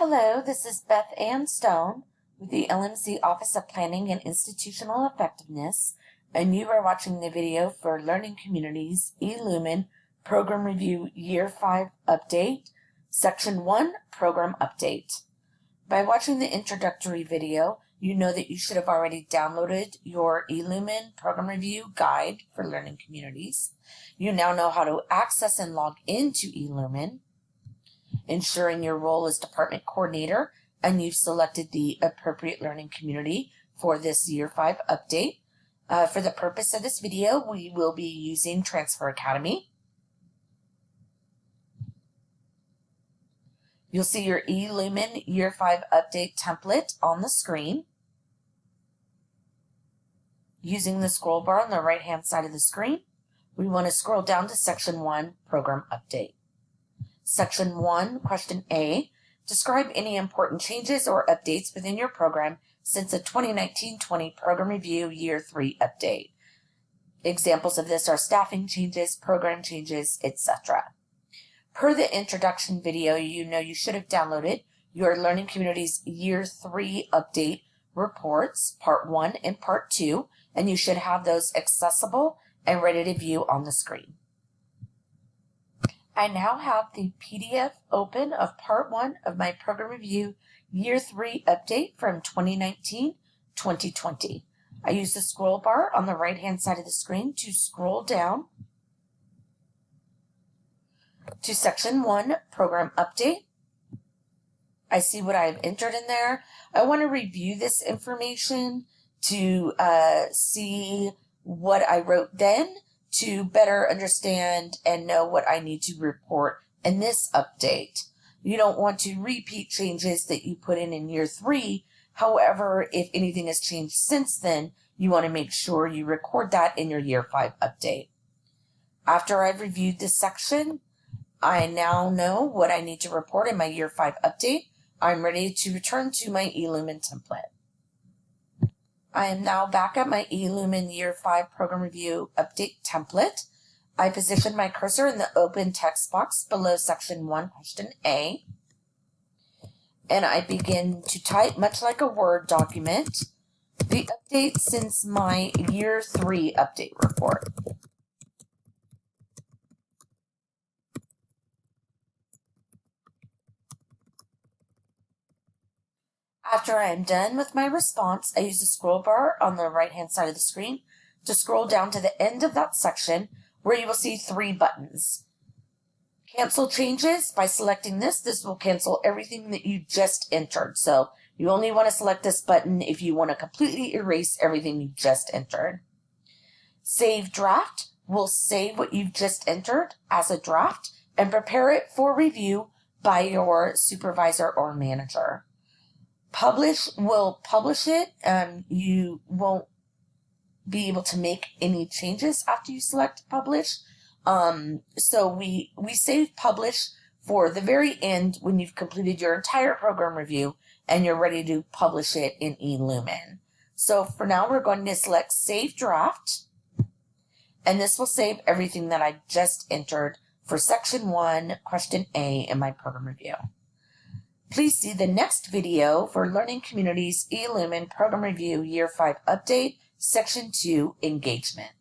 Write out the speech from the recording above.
Hello, this is Beth Ann Stone with the LMC Office of Planning and Institutional Effectiveness, and you are watching the video for Learning Communities eLumen Program Review Year 5 Update, Section 1 Program Update. By watching the introductory video, you know that you should have already downloaded your eLumen Program Review Guide for Learning Communities. You now know how to access and log into eLumen, ensuring your role as department coordinator, and you've selected the appropriate learning community for this Year 5 update. For the purpose of this video, we will be using Transfer Academy. You'll see your eLumen Year 5 update template on the screen. Using the scroll bar on the right-hand side of the screen, we want to scroll down to Section 1, Program Update. Section 1, Question A, describe any important changes or updates within your program since the 2019-20 Program Review Year 3 update. Examples of this are staffing changes, program changes, etc. Per the introduction video, you know you should have downloaded your Learning Communities Year 3 update reports, Part 1 and Part 2, and you should have those accessible and ready to view on the screen. I now have the PDF open of Part 1 of my Program Review Year 3 update from 2019-2020. I use the scroll bar on the right-hand side of the screen to scroll down to Section 1, Program Update. I see what I've entered in there. I want to review this information to see what I wrote then, to better understand and know what I need to report in this update. You don't want to repeat changes that you put in Year 3. However, if anything has changed since then, you want to make sure you record that in your Year 5 update. After I've reviewed this section, I now know what I need to report in my Year 5 update. I'm ready to return to my eLumen template. I am now back at my eLumen Year 5 Program Review Update template. I position my cursor in the open text box below Section 1, Question A, and I begin to type, much like a Word document, the update since my Year 3 update report. After I am done with my response, I use the scroll bar on the right-hand side of the screen to scroll down to the end of that section where you will see 3 buttons. Cancel changes. By selecting this will cancel everything that you just entered. So you only want to select this button if you want to completely erase everything you just entered. Save draft will save what you've just entered as a draft and prepare it for review by your supervisor or manager. Publish will publish it. You won't be able to make any changes after you select publish. So we save publish for the very end when you've completed your entire program review and you're ready to publish it in eLumen. So for now, we're going to select Save Draft, and this will save everything that I just entered for Section 1, Question A in my program review. Please see the next video for Learning Communities eLumen Program Review Year 5 Update, Section 2, Engagement.